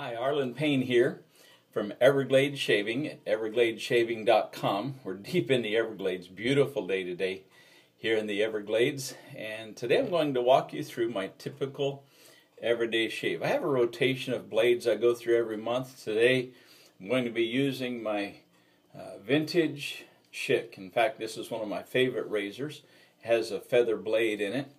Hi, Arlen Payne here from Everglades Shaving at evergladesshaving.com. We're deep in the Everglades. Beautiful day today here in the Everglades. And today I'm going to walk you through my typical everyday shave. I have a rotation of blades I go through every month. Today I'm going to be using my vintage Schick. In fact, this is one of my favorite razors. It has a feather blade in it.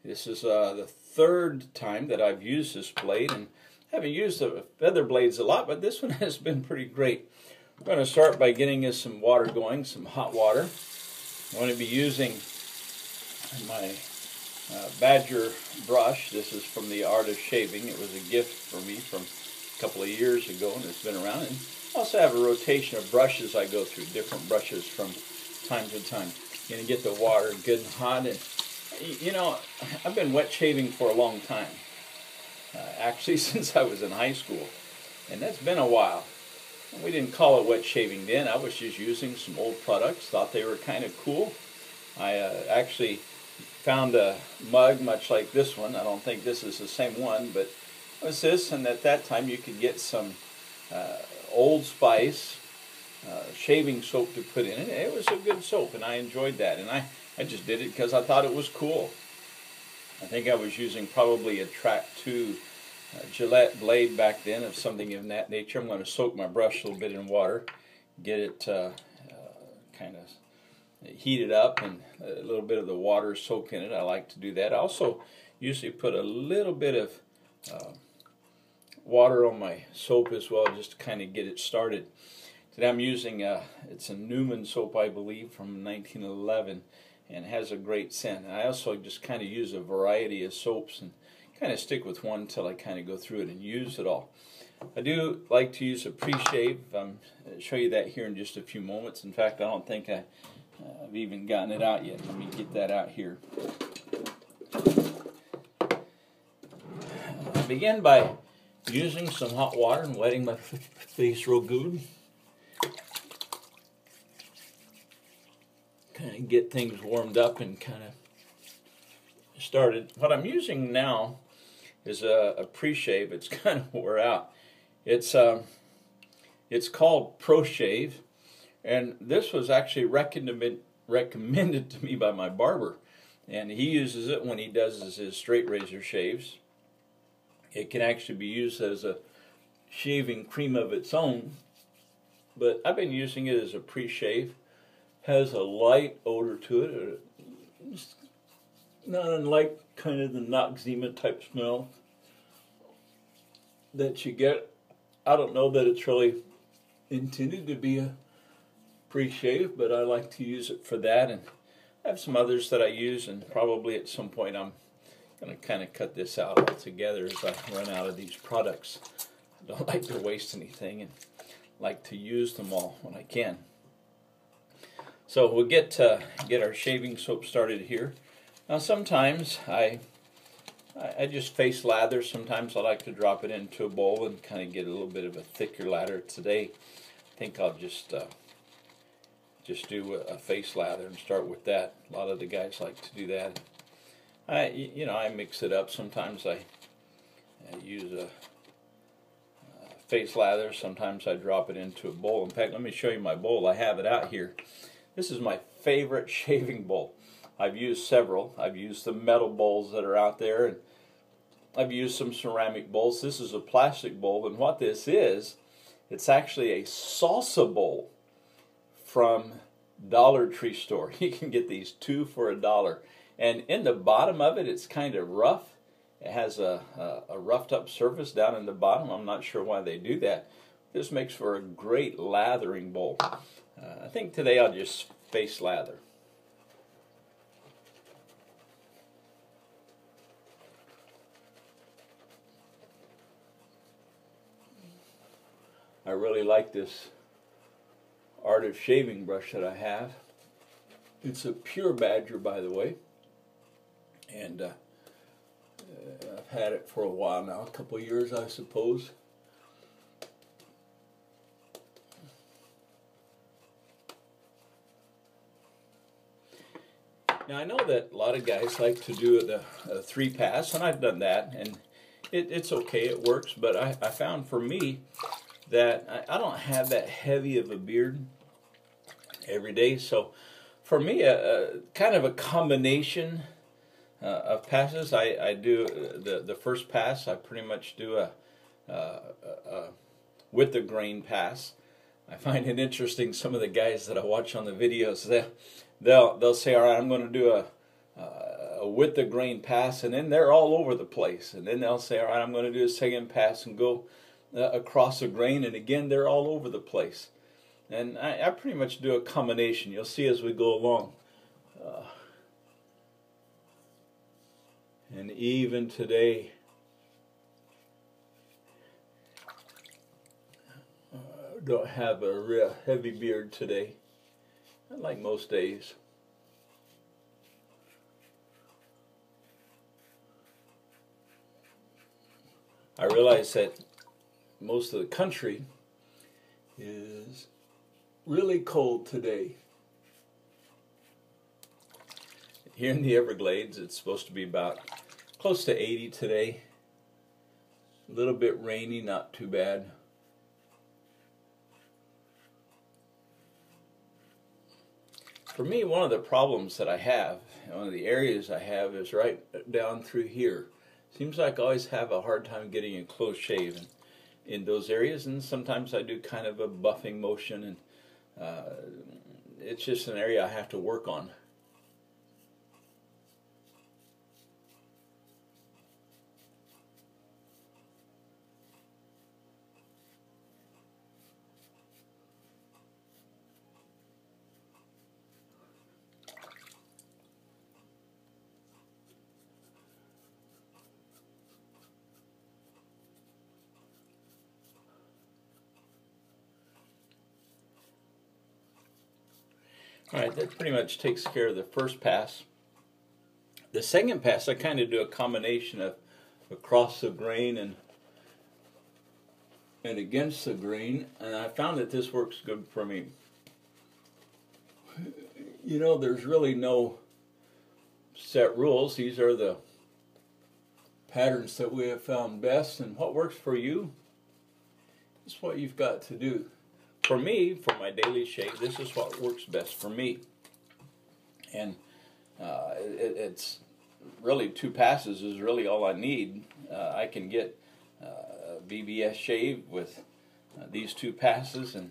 This is the third time that I've used this blade, and I haven't used the feather blades a lot, but this one has been pretty great. I'm going to start by getting us some water going, some hot water. I'm going to be using my Badger brush. This is from the Art of Shaving. It was a gift for me from a couple of years ago, and it's been around. And I also have a rotation of brushes I go through, different brushes from time to time. You're going to get the water good and hot. And you know, I've been wet shaving for a long time. Actually, since I was in high school, and that's been a while. We didn't call it wet shaving then. I was just using some old products, thought they were kind of cool. I actually found a mug much like this one. I don't think this is the same one, but it was this, and at that time you could get some Old Spice shaving soap to put in it. It was a good soap, and I enjoyed that, and I just did it because I thought it was cool. I think I was using probably a Track 2 Gillette blade back then, of something of that nature. I'm going to soak my brush a little bit in water, get it kind of heated up, and a little bit of the water soak in it. I like to do that. I also usually put a little bit of water on my soap as well, just to kind of get it started. Today I'm using, it's a Newman soap, I believe, from 1911. And has a great scent. I also just kind of use a variety of soaps and kind of stick with one until I kind of go through it and use it all. I do like to use a pre-shave. I'll show you that here in just a few moments. In fact, I don't think I've even gotten it out yet. Let me get that out here. I begin by using some hot water and wetting my face real good. Kind of get things warmed up and kind of started. What I'm using now is a pre-shave. It's kind of wore out. It's called Pro Shave, and this was actually recommended to me by my barber, and he uses it when he does his straight razor shaves. It can actually be used as a shaving cream of its own, but I've been using it as a pre-shave. Has a light odor to it, not unlike kind of the Noxzema type smell that you get. I don't know that it's really intended to be a pre-shave, but I like to use it for that, and I have some others that I use, and probably at some point I'm going to kind of cut this out altogether as I run out of these products. I don't like to waste anything and like to use them all when I can. So we'll get our shaving soap started here. Now sometimes I just face lather. Sometimes I like to drop it into a bowl and kind of get a little bit of a thicker lather. Today I think I'll just do a face lather and start with that. A lot of the guys like to do that. I mix it up. Sometimes I use a face lather. Sometimes I drop it into a bowl. In fact, let me show you my bowl. I have it out here. This is my favorite shaving bowl. I've used several. I've used the metal bowls that are out there, and I've used some ceramic bowls. This is a plastic bowl, and what this is, it's actually a salsa bowl from Dollar Tree store. You can get these 2 for $1. And in the bottom of it, it's kind of rough. It has a roughed up surface down in the bottom. I'm not sure why they do that. This makes for a great lathering bowl. I think today I'll just face lather. I really like this Art of Shaving brush that I have. It's a pure Badger, by the way, and I've had it for a while now, a couple of years I suppose. Now I know that a lot of guys like to do a 3-pass, and I've done that, and it's okay, it works, but I found for me that I don't have that heavy of a beard every day. So for me, a kind of a combination of passes. I do the first pass. I pretty much do a with the grain pass. I find it interesting. Some of the guys that I watch on the videos, they'll say, "All right, I'm going to do a with the grain pass," and then they're all over the place. And then they'll say, "All right, I'm going to do a second pass and go across the grain," and again they're all over the place. And I pretty much do a combination. You'll see as we go along. And even today, I don't have a real heavy beard today, like most days. I realize that most of the country is really cold today. Here in the Everglades, it's supposed to be about close to 80 today. A little bit rainy, not too bad. For me, one of the problems that I have, one of the areas I have, is right down through here. Seems like I always have a hard time getting a close shave in those areas, and sometimes I do kind of a buffing motion, and it's just an area I have to work on. Alright, that pretty much takes care of the first pass. The second pass, I kind of do a combination of across the grain and against the grain, and I found that this works good for me. You know, there's really no set rules. These are the patterns that we have found best, and what works for you is what you've got to do. For me, for my daily shave, this is what works best for me. And it's really 2 passes is really all I need. I can get a BBS shave with these 2 passes, and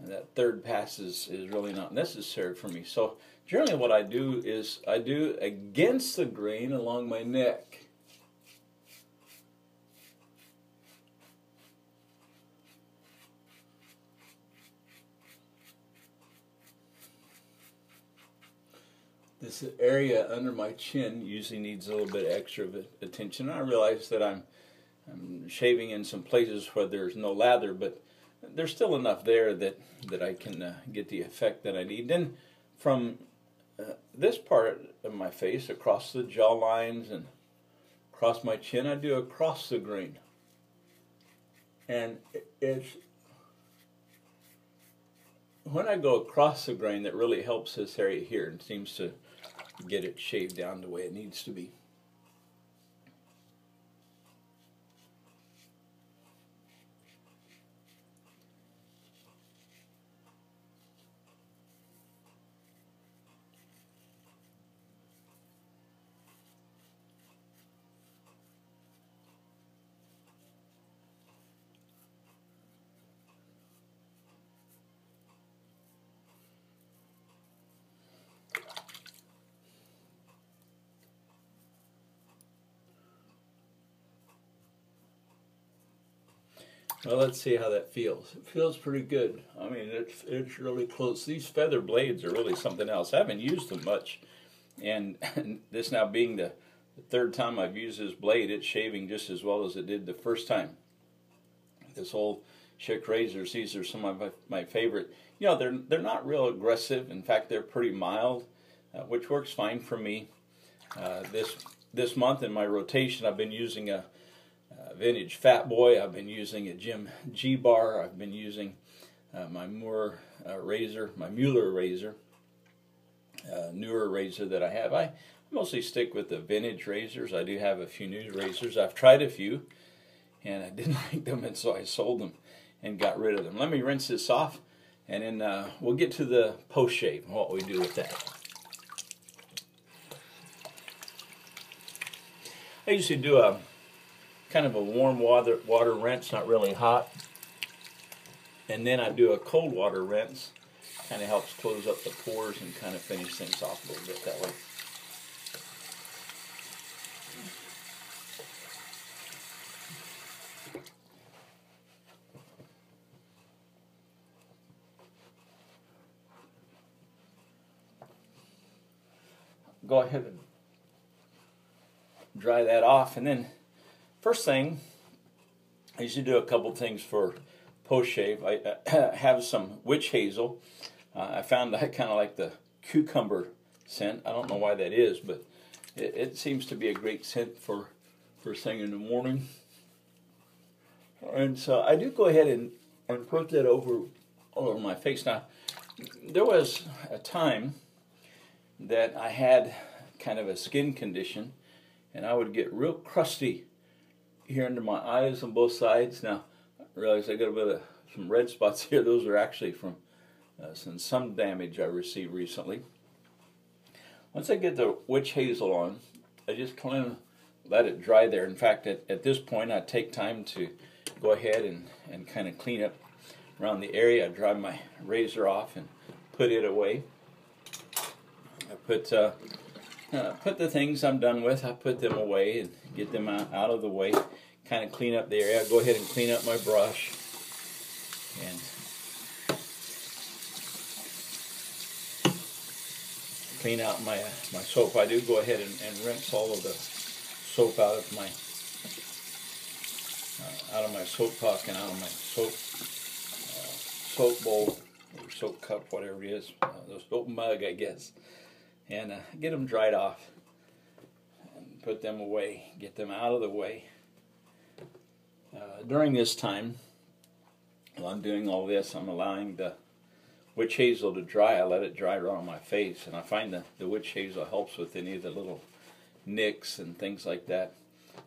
that third pass is really not necessary for me. So generally what I do is I do against the grain along my neck. This area under my chin usually needs a little bit extra attention. I realize that I'm shaving in some places where there's no lather, but there's still enough there that I can get the effect that I need. Then from this part of my face, across the jaw lines and across my chin, I do across the grain. And it's when I go across the grain that really helps this area here and seems to get it shaved down the way it needs to be. Well, let's see how that feels. It feels pretty good. I mean, it's really close. These feather blades are really something else. I haven't used them much, and this now being the 3rd time I've used this blade, it's shaving just as well as it did the first time. This old Schick razors, these are some of my favorite. You know, they're not real aggressive. In fact, they're pretty mild, which works fine for me. This month in my rotation, I've been using a vintage Fat Boy. I've been using a Jim G bar. I've been using my Mueller razor, newer razor that I have. I mostly stick with the vintage razors. I do have a few new razors. I've tried a few, and I didn't like them, and so I sold them and got rid of them. Let me rinse this off, and then we'll get to the post-shave and what we do with that. I usually do a kind of a warm water rinse, not really hot, and then I do a cold water rinse. Kind of helps close up the pores and kind of finish things off a little bit that way. Go ahead and dry that off, and then first thing, I usually do a couple things for post-shave. I have some witch hazel. I found I kind of like the cucumber scent. I don't know why that is, but it seems to be a great scent for first thing in the morning. And so I do go ahead and put that all over my face. Now, there was a time that I had kind of a skin condition, and I would get real crusty here under my eyes on both sides. Now, I realize I got a bit of some red spots here. Those are actually from some sun damage I received recently. Once I get the witch hazel on, I just kind of let it dry there. In fact, at this point, I take time to go ahead and kind of clean up around the area. I dry my razor off and put it away. I put the things I'm done with, I put them away and get them out of the way. Kind of clean up the area. I go ahead and clean up my brush and clean out my soap. I do go ahead and rinse all of the soap out of my soap puck and out of my soap bowl or soap cup, whatever it is, the soap mug, I guess, and get them dried off and put them away, get them out of the way. During this time, while I'm doing all this, I'm allowing the witch hazel to dry. I let it dry right on my face, and I find that the witch hazel helps with any of the little nicks and things like that.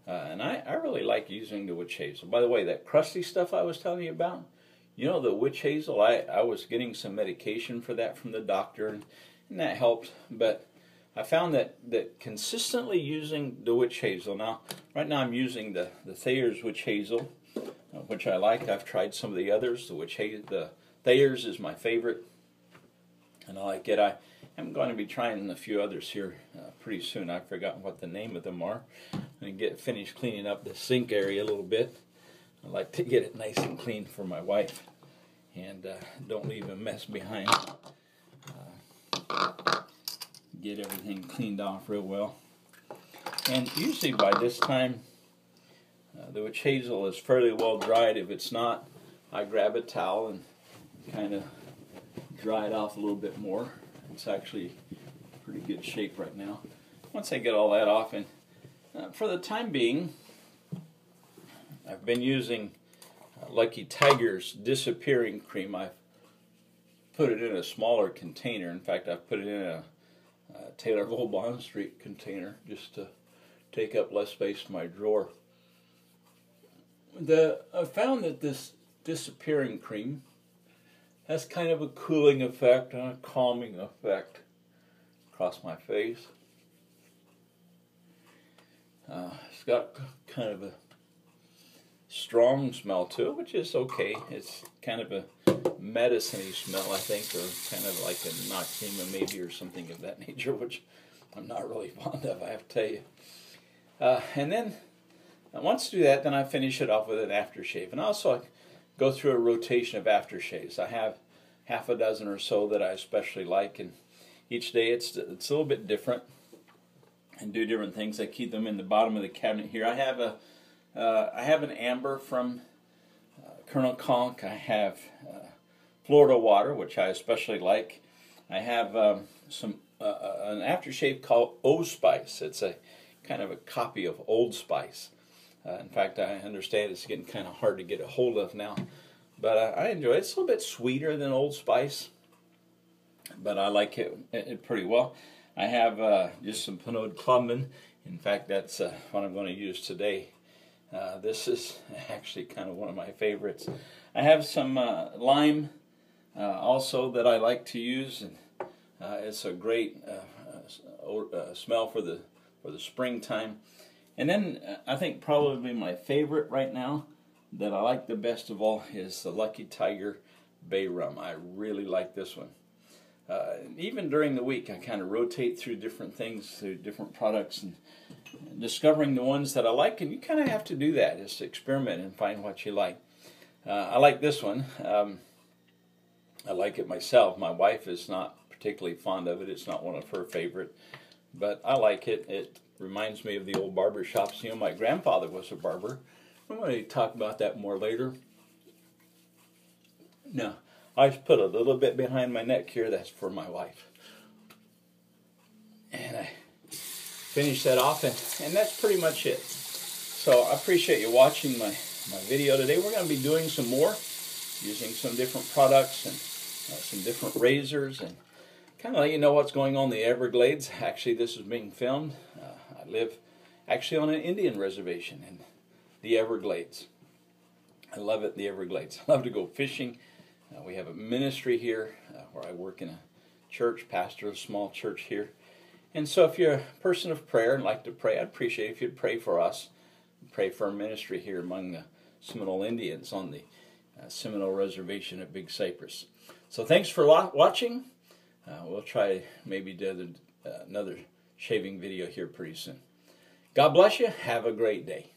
And I really like using the witch hazel. By the way, that crusty stuff I was telling you about, you know, the witch hazel, I was getting some medication for that from the doctor, and that helped. But I found that consistently using the witch hazel, now, right now I'm using the Thayer's witch hazel, which I like. I've tried some of the others. The Thayer's is my favorite, and I like it. I'm going to be trying a few others here pretty soon. I've forgotten what the name of them are. I'm going to get finished cleaning up the sink area a little bit. I like to get it nice and clean for my wife, and don't leave a mess behind. Get everything cleaned off real well. And usually by this time, the witch hazel is fairly well dried. If it's not, I grab a towel and kind of dry it off a little bit more. It's actually pretty good shape right now. Once I get all that off, and for the time being, I've been using Lucky Tiger's disappearing cream. I've put it in a smaller container. In fact, I've put it in a Taylor Bond Street container just to take up less space in my drawer. I found that this disappearing cream has kind of a cooling effect and a calming effect across my face. It's got kind of a strong smell to it, which is okay. It's kind of a medicine-y smell, I think, or kind of like a Noxema maybe, or something of that nature, which I'm not really fond of, I have to tell you. And then once I do that, then I finish it off with an aftershave. And also I go through a rotation of aftershaves. I have half a dozen or so that I especially like, and each day it's a little bit different and do different things. I keep them in the bottom of the cabinet here. I have an amber from Colonel Conk. I have Florida water, which I especially like. I have an aftershave called Old Spice. It's a kind of a copy of Old Spice. In fact, I understand it's getting kind of hard to get a hold of now. But I enjoy it. It's a little bit sweeter than Old Spice, but I like it pretty well. I have just some Pinot Clubman. In fact, that's what I'm going to use today. This is actually kind of one of my favorites. I have some lime also that I like to use, and it's a great smell for the springtime. And then I think probably my favorite right now that I like the best of all is the Lucky Tiger Bay Rum. I really like this one. Even during the week, I kind of rotate through different things, through different products, and discovering the ones that I like. And you kind of have to do that, just experiment and find what you like. I like this one. I like it myself. My wife is not particularly fond of it. It's not one of her favorite, but I like it. It reminds me of the old barber shops. You know, my grandfather was a barber. I'm going to talk about that more later. Now, I put a little bit behind my neck here. That's for my wife. And I finish that off, and that's pretty much it. So I appreciate you watching my video today. We're going to be doing some more, using some different products and some different razors, and kind of let you know what's going on in the Everglades. Actually, this is being filmed. I live actually on an Indian reservation in the Everglades. I love it, the Everglades. I love to go fishing. We have a ministry here where I work in a church, pastor of a small church here. And so if you're a person of prayer and like to pray, I'd appreciate it if you'd pray for us. Pray for our ministry here among the Seminole Indians on the Seminole Reservation at Big Cypress. So thanks for watching. We'll try maybe do another shaving video here pretty soon. God bless you. Have a great day.